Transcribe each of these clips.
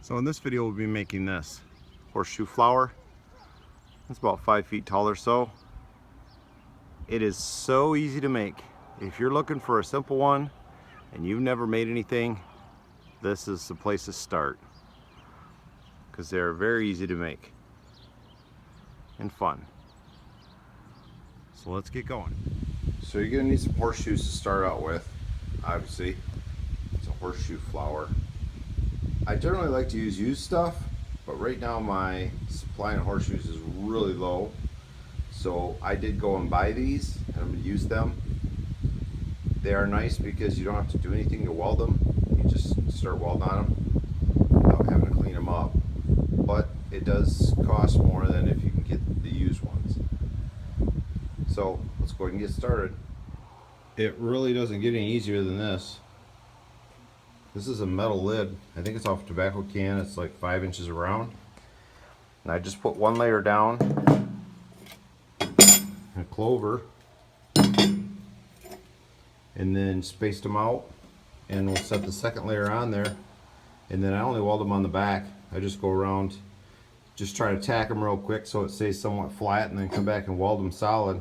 So in this video we'll be making this horseshoe flower. It's about 5 feet tall or so. It is so easy to make. If you're looking for a simple one and you've never made anything, this is the place to start, because they're very easy to make and fun. So let's get going. So you're gonna need some horseshoes to start out with. Obviously, it's a horseshoe flower. I generally like to use used stuff, but right now my supply of horseshoes is really low. So I did go and buy these, and I'm gonna use them. They are nice because you don't have to do anything to weld them. You just start welding on them without having to clean them up. But it does cost more than if you can get the used ones. So let's go ahead and get started. It really doesn't get any easier than this. This is a metal lid. I think it's off a tobacco can. It's like 5 inches around. And I just put one layer down, a clover, and then spaced them out. And we'll set the second layer on there. And then I only weld them on the back. I just go around, just try to tack them real quick so it stays somewhat flat, and then come back and weld them solid.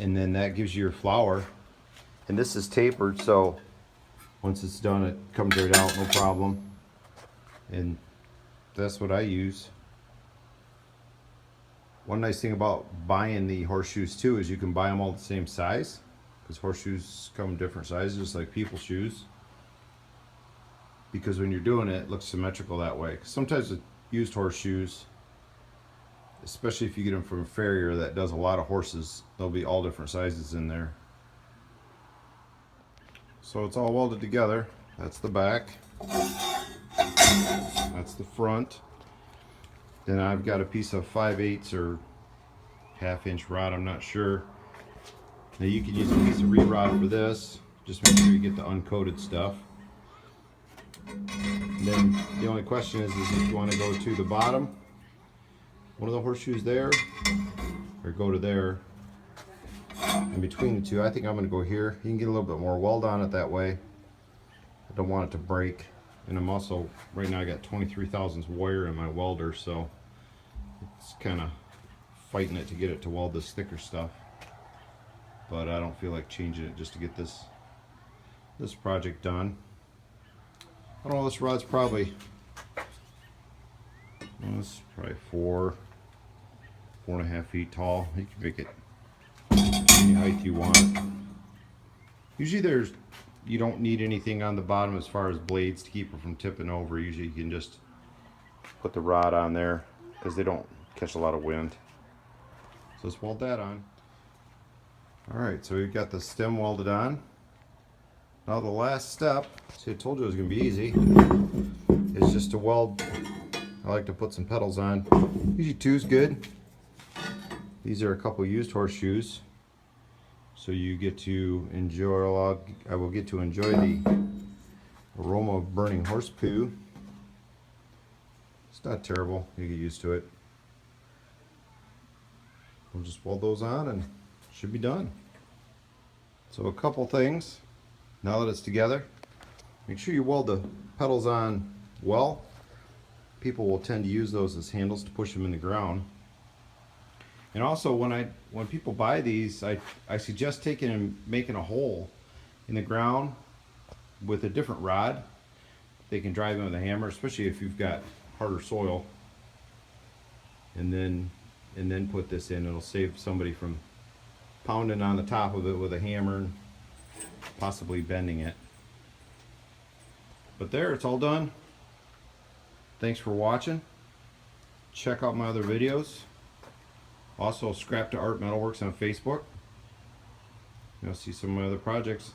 And then that gives you your flower. And this is tapered, so once it's done, it comes right out, no problem. And that's what I use. One nice thing about buying the horseshoes too is you can buy them all the same size, because horseshoes come in different sizes, just like people's shoes. Because when you're doing it, it looks symmetrical that way. Sometimes with used horseshoes, especially if you get them from a farrier that does a lot of horses, there'll be all different sizes in there. So it's all welded together. That's the back. That's the front. Then I've got a piece of 5/8 or half-inch rod, I'm not sure. Now you can use a piece of re-rod for this. Just make sure you get the uncoated stuff. And then the only question is if you want to go to the bottom, one of the horseshoes there, or go to there. In between the two, I think I'm going to go here. You can get a little bit more weld on it that way. I don't want it to break. And I'm also, right now I got 23 thousandths wire in my welder, so it's kind of fighting it to get it to weld this thicker stuff. But I don't feel like changing it just to get this project done. I don't know, this rod's probably, well, this is probably 4.5 feet tall. You can make it any height you want. Usually you don't need anything on the bottom as far as blades to keep it from tipping over. Usually you can just put the rod on there because they don't catch a lot of wind. So let's weld that on. Alright, so we've got the stem welded on. Now the last step, see I told you it was going to be easy, is just to weld. I like to put some pedals on. Usually 2's good. These are a couple used horseshoes. So you get to enjoy, I will get to enjoy the aroma of burning horse poo. It's not terrible, you get used to it. We'll just weld those on and it should be done. So a couple things, now that it's together, make sure you weld the pedals on well. People will tend to use those as handles to push them in the ground. And also when people buy these, I suggest taking and making a hole in the ground with a different rod. They can drive in with a hammer, especially if you've got harder soil. And then put this in. It'll save somebody from pounding on the top of it with a hammer and possibly bending it. But there, it's all done. Thanks for watching. Check out my other videos. Also, Scrap to Art Metalworks on Facebook. You'll see some of my other projects.